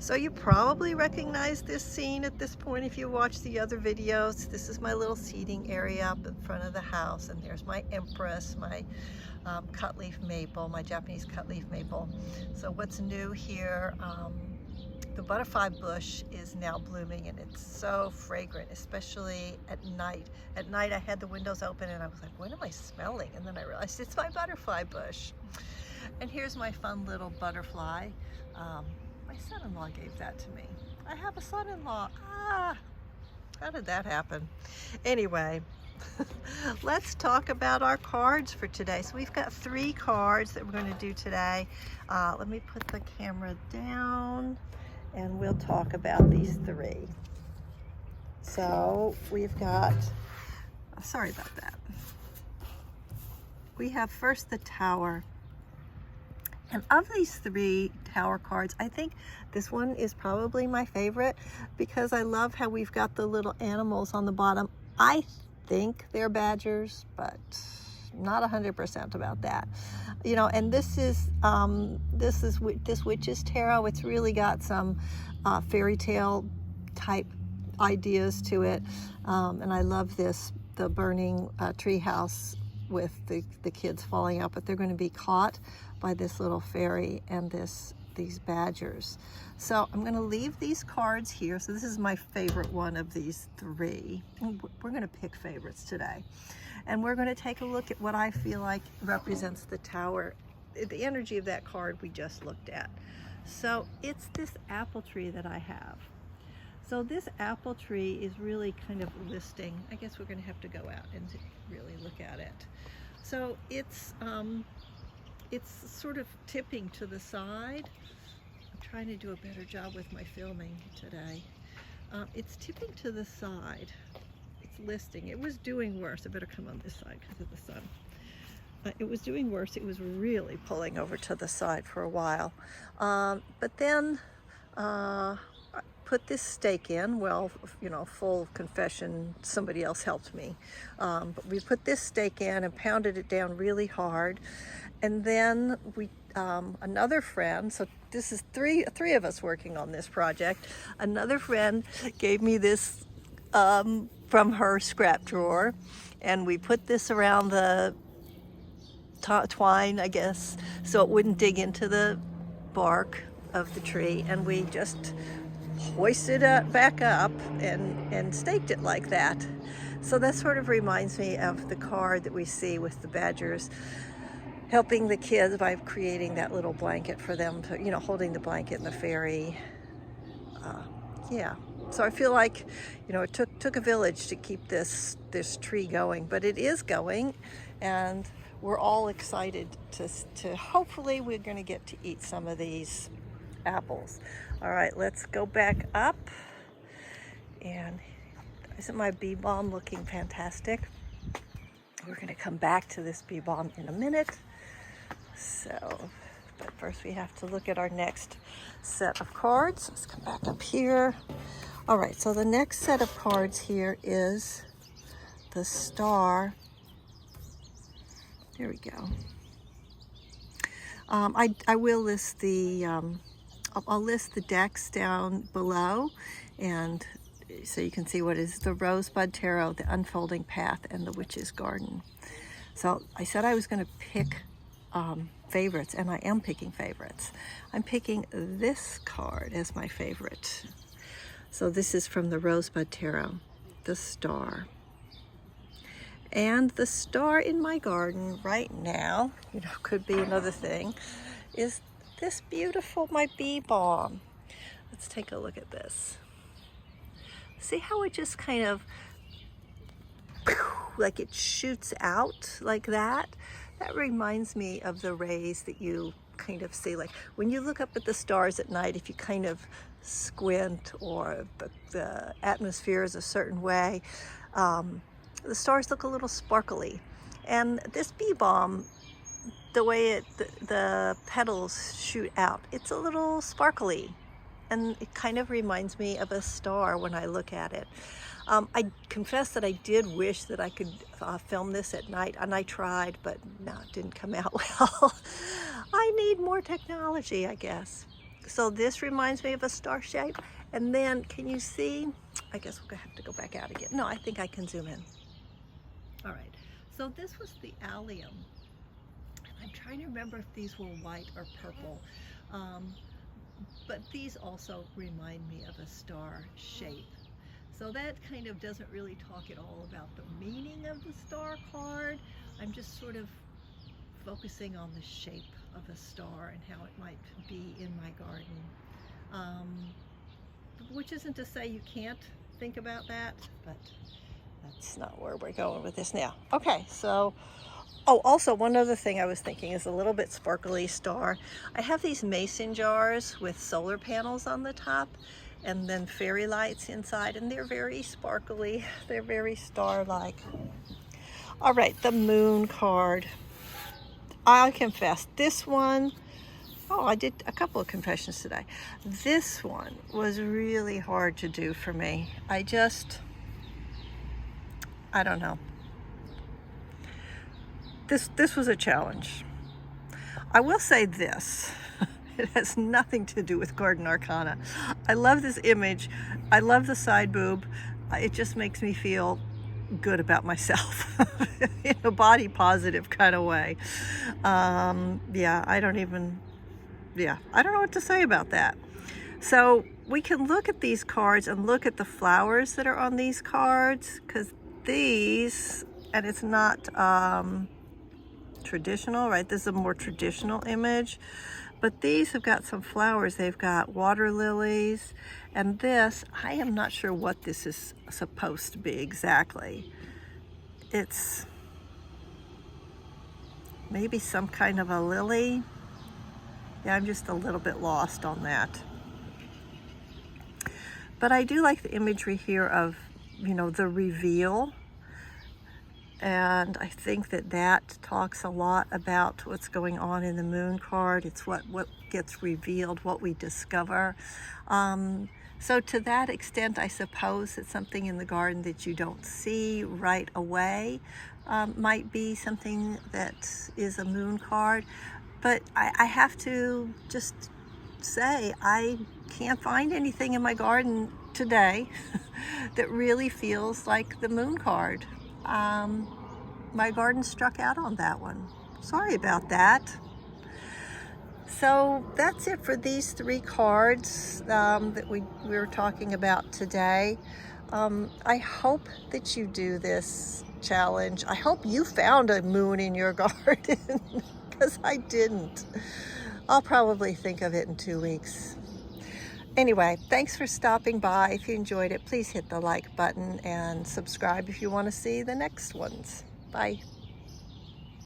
So you probably recognize this scene at this point if you watch the other videos. This is my little seating area up in front of the house, and there's my Empress, my cutleaf maple, my Japanese cutleaf maple. So what's new here, the butterfly bush is now blooming, and it's so fragrant, especially at night. At night I had the windows open and I was like, what am I smelling? And then I realized it's my butterfly bush. And here's my fun little butterfly. My son-in-law gave that to me. I have a son-in-law. How did that happen? Anyway, let's talk about our cards for today. So we've got 3 cards that we're going to do today. Let me put the camera down and we'll talk about these 3. So we've got, sorry about that. We have first the Tower. And of these 3 Tower cards, I think this one is probably my favorite because I love how we've got the little animals on the bottom. I think they're badgers, but not 100% about that. You know, and this Witch's Tarot. It's really got some fairy tale type ideas to it. And I love this, the burning tree house with the kids falling out, but they're going to be caught by this little fairy and these badgers. So I'm going to leave these cards here. So this is my favorite one of these 3. We're going to pick favorites today. And we're going to take a look at what I feel like represents the Tower, the energy of that card we just looked at. So it's this apple tree that I have. So this apple tree is really kind of listing. I guess we're going to have to go out and really look at it. So it's sort of tipping to the side. I'm trying to do a better job with my filming today. It's tipping to the side. It's listing. It was doing worse. I better come on this side because of the sun. It was doing worse. It was really pulling over to the side for a while. But then I put this stake in. Well, you know, full confession, somebody else helped me. But we put this stake in and pounded it down really hard. And then we, another friend, so this is three of us working on this project. Another friend gave me this from her scrap drawer, and we put this around the twine, I guess, so it wouldn't dig into the bark of the tree, and we just hoisted it back up and staked it like that. So that sort of reminds me of the card that we see with the badgers helping the kids by creating that little blanket for them to, you know, holding the blanket and the fairy. Yeah, so I feel like, you know, it took a village to keep this tree going, but it is going, and we're all excited to hopefully we're going to get to eat some of these apples. All right, let's go back up. And isn't my bee balm looking fantastic? We're going to come back to this bee balm in a minute. So, but first we have to look at our next set of cards. Let's come back up here. All right, so the next set of cards here is the Star. There we go. I will list the, I'll list the decks down below, and so you can see what is the Rosebud Tarot, the Unfolding Path, and the Witch's Garden. So I said I was going to pick favorites, and I am picking favorites. I'm picking this card as my favorite. So this is from the Rosebud Tarot, the Star. And the star in my garden right now, you know, could be another thing, is this beautiful, my bee balm. Let's take a look at this. See how it just kind of, like it shoots out like that? That reminds me of the rays that you kind of see. Like when you look up at the stars at night, if you kind of squint or the atmosphere is a certain way, the stars look a little sparkly. And this bee balm, the way the petals shoot out, it's a little sparkly. And it kind of reminds me of a star when I look at it. I confess that I did wish that I could film this at night, and I tried, but no, it didn't come out well. I need more technology, I guess. So this reminds me of a star shape. And then, can you see? I guess we'll have to go back out again. No, I think I can zoom in. All right, so this was the allium. I'm trying to remember if these were white or purple. But these also remind me of a star shape. So that kind of doesn't really talk at all about the meaning of the star card. I'm just sort of focusing on the shape of a star and how it might be in my garden. Which isn't to say you can't think about that, but that's not where we're going with this now. Okay, so, oh, also one other thing I was thinking is a little bit sparkly star. I have these mason jars with solar panels on the top and then fairy lights inside, and they're very sparkly. They're very star-like. All right, the moon card. I'll confess, this one, oh, I did a couple of confessions today. This one was really hard to do for me. I don't know. This was a challenge. I will say this. It has nothing to do with Garden Arcana. I love this image. I love the side boob. It just makes me feel good about myself in a body positive kind of way. Yeah, I don't know what to say about that. So we can look at these cards and look at the flowers that are on these cards, because these, and it's not traditional, right? This is a more traditional image, but these have got some flowers. They've got water lilies, and this, I am not sure what this is supposed to be exactly. It's maybe some kind of a lily. Yeah, I'm just a little bit lost on that. But I do like the imagery here of, you know, the reveal. And I think that talks a lot about what's going on in the moon card. It's what gets revealed, what we discover. So to that extent, I suppose that something in the garden that you don't see right away might be something that is a moon card. But I have to just say, I can't find anything in my garden today that really feels like the moon card. My garden struck out on that one. Sorry about that. So that's it for these 3 cards that we were talking about today. I hope that you do this challenge. I hope you found a moon in your garden, because I didn't. I'll probably think of it in 2 weeks. Anyway, thanks for stopping by. If you enjoyed it, please hit the like button and subscribe if you want to see the next ones. Bye.